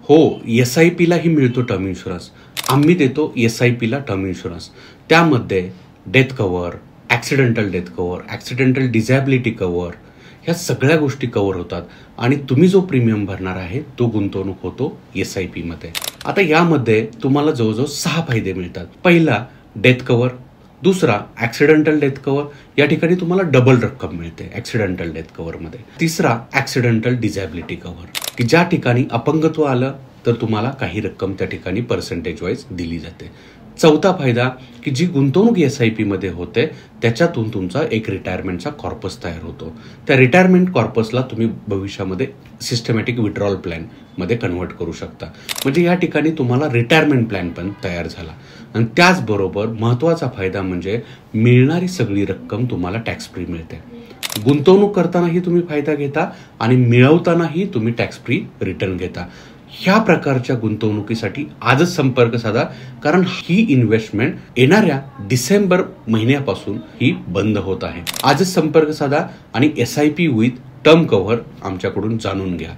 हो, SIP लाही मिळतो टर्म इन्शुरन्स. आम्ही देतो SIP ला टर्म इन्शुरन्स. त्यामध्ये death cover, accidental death cover, accidental disability cover, ह्या सगळ्या गोष्टी कव्हर होतात आणि तुम्ही जो प्रीमियम भरणार आहे तो गुंतवणूक होतो SIP मध्ये. आता यामध्ये तुम्हाला जवळजवळ 6 फायदे मिळतात. पहिला डेथ कव्हर, दुसरा ॲक्सिडेंटल डेथ कव्हर, या ठिकाणी तुम्हाला डबल रक्कम मिळते ॲक्सिडेंटल डेथ कव्हरमध्ये. तिसरा ॲक्सिडेंटल डिझॅबिलिटी कव्हर, की ज्या ठिकाणी अपंगत्व आलं तर तुम्हाला काही रक्कम त्या ठिकाणी पर्सेंटेज वाईज दिली जाते. चौथा फायदा की जी गुंतवणूक SIP मध्ये होते त्याच्यातून तुमचा एक रिटायरमेंटचा कॉर्पस तयार होतो. त्या रिटायरमेंट कॉर्पसला तुम्ही भविष्यामध्ये सिस्टमॅटिक विड्रॉल प्लॅन मध्ये कन्व्हर्ट करू शकता. म्हणजे या ठिकाणी तुम्हाला रिटायरमेंट प्लॅन पण तयार झाला. आणि त्याचबरोबर महत्त्वाचा फायदा म्हणजे मिळणारी सगळी रक्कम तुम्हाला टॅक्स फ्री मिळते. गुंतवणूक करतानाही तुम्ही फायदा घेता आणि मिळवतानाही तुम्ही टॅक्स फ्री रिटर्न घेता. ह्या प्रकारच्या गुंतवणुकीसाठी आजच संपर्क साधा, कारण ही इन्व्हेस्टमेंट येणाऱ्या डिसेंबर महिन्यापासून ही बंद होत आहे. आजच संपर्क साधा आणि SIP विथ टर्म कव्हर आमच्याकडून जाणून घ्या.